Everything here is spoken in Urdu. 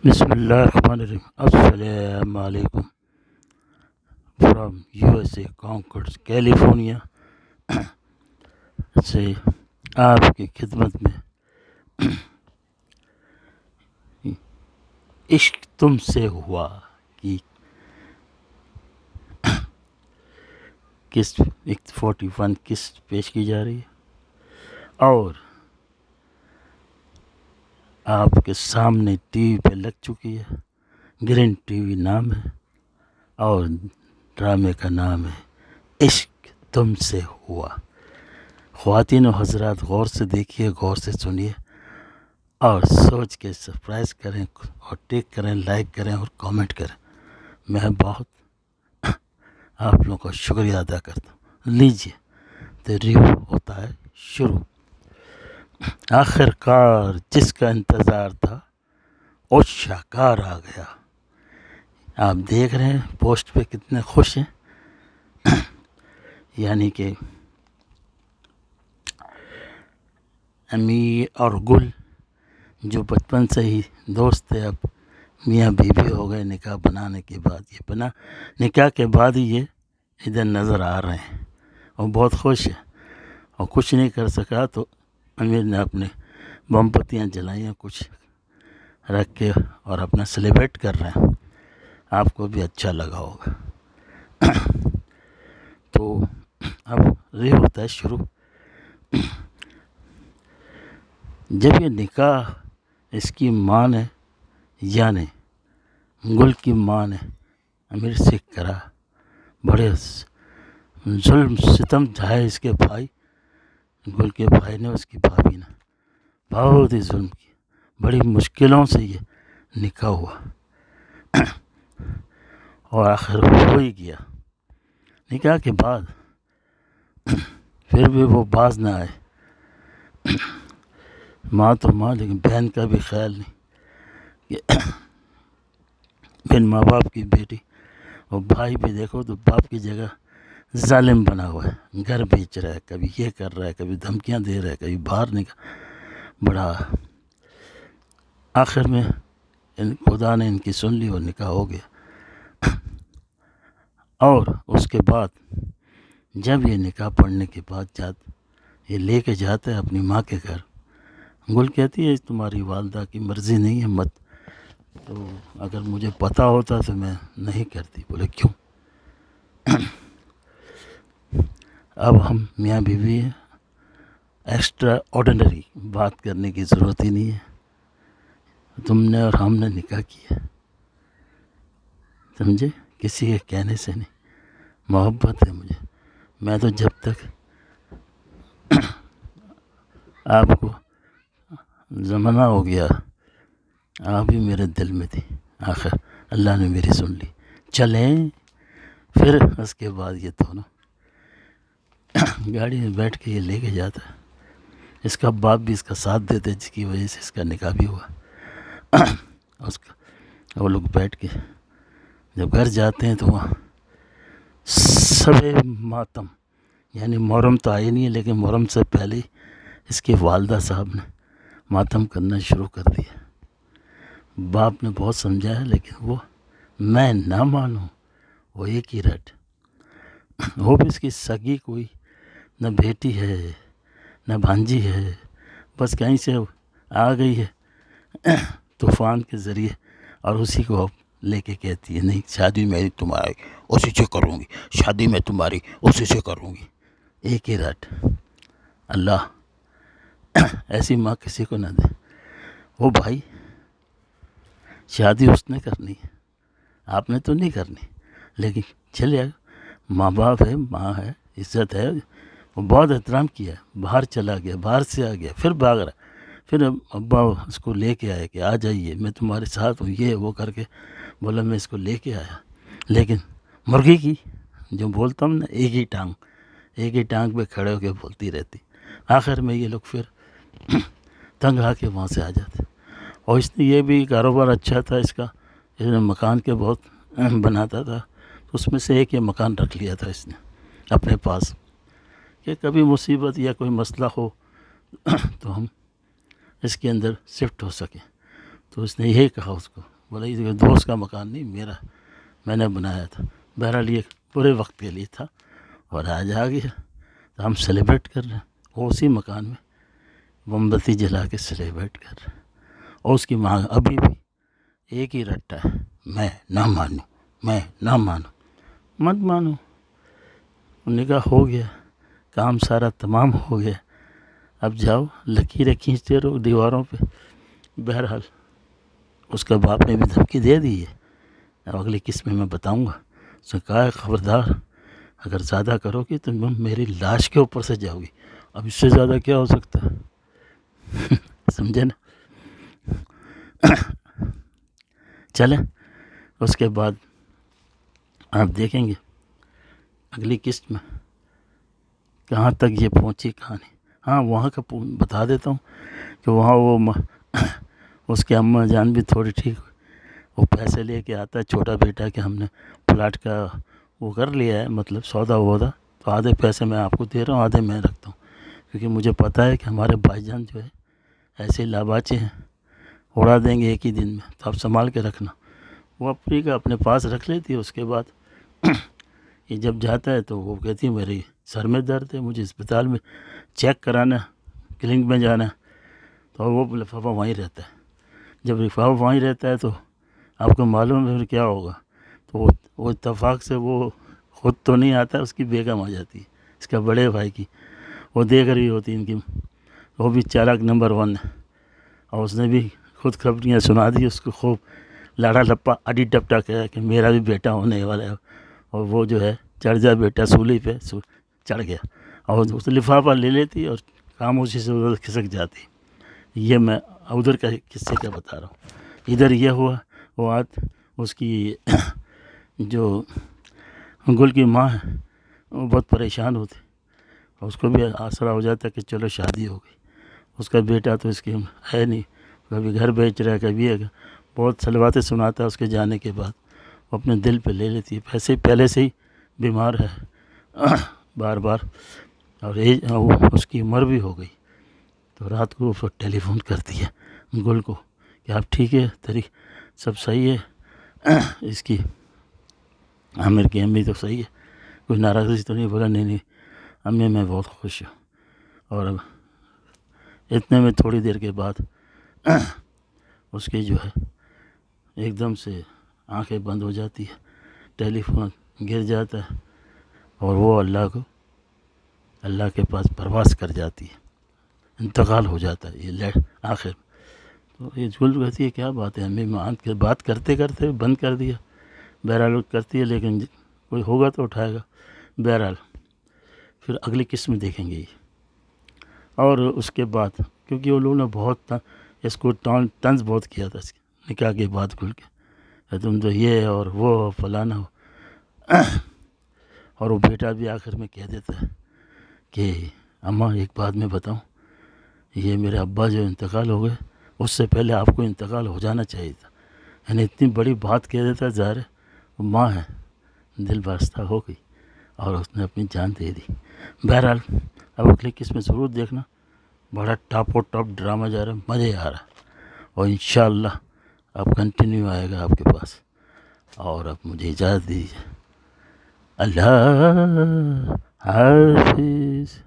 بسم اللہ الرحمن الرحیم۔ السلام علیکم فرام USA کانکورڈ کیلیفورنیا سے آپ کی خدمت میں عشق تم سے ہوا کی قسط 41 قسط پیش کی جا رہی ہے اور آپ کے سامنے ٹی وی پہ لگ چکی ہے۔ گرین ٹی وی نام ہے اور ڈرامے کا نام ہے عشق تم سے ہوا۔ خواتین و حضرات غور سے دیکھیے، غور سے سنیے اور سوچ کے سبسکرائب کریں اور ٹیک کریں، لائک کریں اور کامنٹ کریں۔ میں بہت آپ لوگوں کا شکریہ ادا کرتا ہوں۔ لیجیے تو ریویو ہوتا ہے شروع۔ آخر کار جس کا انتظار تھا وہ شاہکار آ گیا۔ آپ دیکھ رہے ہیں پوسٹ پہ کتنے خوش ہیں، یعنی کہ امی اور گل جو بچپن سے ہی دوست تھے اب میاں بیوی ہو گئے نکاح بنانے کے بعد، نکاح کے بعد ہی یہ ادھر نظر آ رہے ہیں اور بہت خوش ہیں۔ اور کچھ نہیں کر سکا تو امیر نے اپنے بم پتیاں جلائیں، کچھ رکھ کے اور اپنا سیلیبریٹ کر رہے ہیں۔ آپ کو بھی اچھا لگا ہوگا۔ تو اب ری ہوتا ہے شروع۔ جب یہ نکاح اس کی ماں نے یعنی گل کی ماں نے امیر سے کرا، بڑے ظلم ستم ڈھائے اس کے بھائی، گل کے بھائی نے، اس کی بھابھی نے بہت ہی ظلم کیا۔ بڑی مشکلوں سے یہ نکاح ہوا اور آخر ہو ہی گیا۔ نکاح کے بعد پھر بھی وہ باز نہ آئے۔ ماں تو ماں، لیکن بہن کا بھی خیال نہیں کہ بن ماں باپ کی بیٹی، اور بھائی بھی دیکھو تو باپ کی جگہ ظالم بنا ہوا ہے، گھر بیچ رہا ہے، کبھی یہ کر رہا ہے، کبھی دھمکیاں دے رہا ہے، کبھی باہر نکل بڑا۔ آخر میں خدا نے ان کی سن لی اور نکاح ہو گیا۔ اور اس کے بعد جب یہ نکاح پڑھنے کے بعد یہ لے کے جاتا ہے اپنی ماں کے گھر، گل کہتی ہے تمہاری والدہ کی مرضی نہیں ہے مت، تو اگر مجھے پتہ ہوتا تو میں نہیں کرتی۔ بولے کیوں؟ اب ہم میاں بیوی ہیں، ایکسٹرا آرڈنری بات کرنے کی ضرورت ہی نہیں ہے، تم نے اور ہم نے نکاح کیا، سمجھے؟ کسی کے کہنے سے نہیں، محبت ہے مجھے۔ میں تو جب تک آپ کو زمانہ ہو گیا آپ بھی میرے دل میں تھی، آخر اللہ نے میری سن لی، چلیں۔ پھر اس کے بعد یہ دونوں گاڑی میں بیٹھ کے یہ لے کے جاتا ہے۔ اس کا باپ بھی اس کا ساتھ دیتے، جس کی وجہ سے اس کا نکاح بھی ہوا۔ وہ لوگ بیٹھ کے جب گھر جاتے ہیں تو وہاں سب ماتم، یعنی محرم تو آئی نہیں ہے، لیکن محرم سے پہلے ہی اس کے والدہ صاحب نے ماتم کرنا شروع کر دیا۔ باپ نے بہت سمجھایا لیکن وہ میں نہ مانوں، وہ ایک ہی رٹ۔ وہ بھی اس کی سگی کوئی نہ بیٹی ہے نہ بھانجی ہے، بس کہیں سے آ گئی ہے طوفان کے ذریعے، اور اسی کو اب لے کے کہتی ہے نہیں شادی میں تمہاری اسی سے کروں گی، شادی میں تمہاری اسی سے کروں گی۔ ایک ہی رٹ۔ اللہ ایسی ماں کسی کو نہ دے۔ وہ بھائی شادی اس نے کرنی ہے، آپ نے تو نہیں کرنی، لیکن چلے ماں باپ ہے، ماں ہے، عزت ہے، وہ بہت احترام کیا، باہر چلا گیا، باہر سے آ گیا، پھر بھاگ رہا، پھر ابا اس کو لے کے آئے کہ آ جائیے میں تمہارے ساتھ ہوں، یہ وہ کر کے بولا میں اس کو لے کے آیا۔ لیکن مرغی کی جو بولتا ہوں نا، ایک ہی ٹانگ پہ کھڑے ہو کے بولتی رہتی۔ آخر میں یہ لوگ پھر تنگ آ کے وہاں سے آ جاتے۔ اور اس نے یہ بھی کاروبار اچھا تھا اس کا، اس نے مکان کے بہت بناتا تھا، اس میں سے ایک یہ مکان رکھ لیا تھا اس نے اپنے پاس کہ کبھی مصیبت یا کوئی مسئلہ ہو تو ہم اس کے اندر شفٹ ہو سکیں۔ تو اس نے یہی کہا اس کو بولا یہ دوست کا مکان نہیں میرا، میں نے بنایا تھا۔ بہرحال یہ پورے وقت کے لیے تھا اور آج آ گیا تو ہم سیلیبریٹ کر رہے ہیں، وہ اسی مکان میں موم بتی جلا کے سیلیبریٹ کر رہے ہیں۔ اور اس کی ماں ابھی بھی ایک ہی رٹا ہے، میں نہ مانوں، میں نہ مانوں۔ مت مانو، نکاح ہو گیا، کام سارا تمام ہو گیا، اب جاؤ لکیریں کھینچتے رہو دیواروں پہ۔ بہرحال اس کا باپ نے بھی دھمکی دے دی ہے، اب اگلی قسط میں بتاؤں گا۔ اس نے کہا ہے خبردار اگر زیادہ کرو گی تو میری لاش کے اوپر سے جاؤ گی۔ اب اس سے زیادہ کیا ہو سکتا ہے؟ سمجھے نا؟ چلیں اس کے بعد آپ دیکھیں گے اگلی قسط میں کہاں تک یہ پہنچی کہانی۔ ہاں وہاں کا بتا دیتا ہوں کہ وہاں وہ اس کے اماں جان بھی تھوڑی ٹھیک، وہ پیسے لے کے آتا ہے چھوٹا بیٹا کہ ہم نے پلاٹ کا وہ کر لیا ہے، مطلب سودا وودا، تو آدھے پیسے میں آپ کو دے رہا ہوں، آدھے میں رکھتا ہوں، کیونکہ مجھے پتہ ہے کہ ہمارے بھائی جان جو ہے ایسے لاباچے ہیں، اڑا دیں گے ایک ہی دن میں، تو آپ سنبھال کے رکھنا۔ وہ اپنی کا اپنے پاس رکھ لیتی ہے۔ اس کے بعد یہ جب جاتا ہے تو وہ کہتی ہے میری سر میں درد ہے، مجھے اسپتال میں چیک کرانا، کلینک میں جانا ہے، تو وہ لفافہ وہیں رہتا ہے۔ جب لفافہ وہیں رہتا ہے تو آپ کو معلوم ہے پھر کیا ہوگا، تو وہ اتفاق سے وہ خود تو نہیں آتا، اس کی بیگم آ جاتی ہے، اس کا بڑے بھائی کی، وہ دیکھ رہی ہوتی ان کی، وہ بھی چالاک نمبر 1 ہے، اور اس نے بھی خود خبریاں سنا دی اس کو، خوب لاڑا لپا اڈی ڈپٹا کہا کہ میرا بھی بیٹا ہونے والا ہے، اور وہ جو ہے چڑھ جا بیٹا سولی پہ، چڑھ گیا، اور اس لفافہ لے لیتی اور خاموشی سے ادھر کھسک جاتی۔ یہ میں ادھر کا قصے کا بتا رہا ہوں۔ ادھر یہ ہوا، وہ آج اس کی جو گل کی ماں ہے وہ بہت پریشان ہوتی، اور اس کو بھی آسرا ہو جاتا کہ چلو شادی ہو گئی۔ اس کا بیٹا تو اس کی ہے نہیں، کبھی گھر بیچ رہا ہے، کبھی بہت سلواتیں سناتا ہے اس کے جانے کے بعد، وہ اپنے دل پہ لے لیتی ہے، پہلے سے ہی بیمار ہے بار بار، اور اس کی عمر بھی ہو گئی، تو رات کو پھر ٹیلی فون کرتی ہے گل کو کہ آپ ٹھیک ہے، تیری سب صحیح ہے، اس کی عامر کی امی تو صحیح ہے، کوئی ناراضگی تو نہیں؟ بولا نہیں امی میں بہت خوش ہوں۔ اور اب اتنے میں تھوڑی دیر کے بعد اس کی جو ہے ایک دم سے آنکھیں بند ہو جاتی ہے، ٹیلی فون گر جاتا ہے، اور وہ اللہ کے پاس پرواز کر جاتی ہے، انتقال ہو جاتا ہے یہ آخر۔ تو یہ گل کہتی ہے کیا بات ہے امی، بات کرتے کرتے بند کر دیا۔ بہرحال کرتی ہے لیکن کوئی ہوگا تو اٹھائے گا۔ بہرحال پھر اگلی قسم دیکھیں گے یہ۔ اور اس کے بعد کیونکہ وہ لوگوں نے بہت اس کو طنز بہت کیا تھا اس کے نکاح کے بعد کھل کے، تم تو یہ اور وہ فلانا ہو، اور وہ بیٹا بھی آخر میں کہہ دیتا ہے کہ اماں ایک بات میں بتاؤں، یہ میرے ابا جو انتقال ہو گئے اس سے پہلے آپ کو انتقال ہو جانا چاہیے تھا، یعنی اتنی بڑی بات کہہ دیتا ہے، ظاہر ہے وہ ماں ہے، دل بستہ ہو گئی اور اس نے اپنی جان دے دی۔ بہرحال اب اگلی قسم میں ضرور دیکھنا، بڑا ٹاپ و ٹاپ ڈرامہ جا رہا ہے، مزے آ رہا ہے، اور انشاءاللہ اب کنٹینیو آئے گا آپ کے پاس۔ اور اب مجھے اجازت دیجیے، اللہ حافظ۔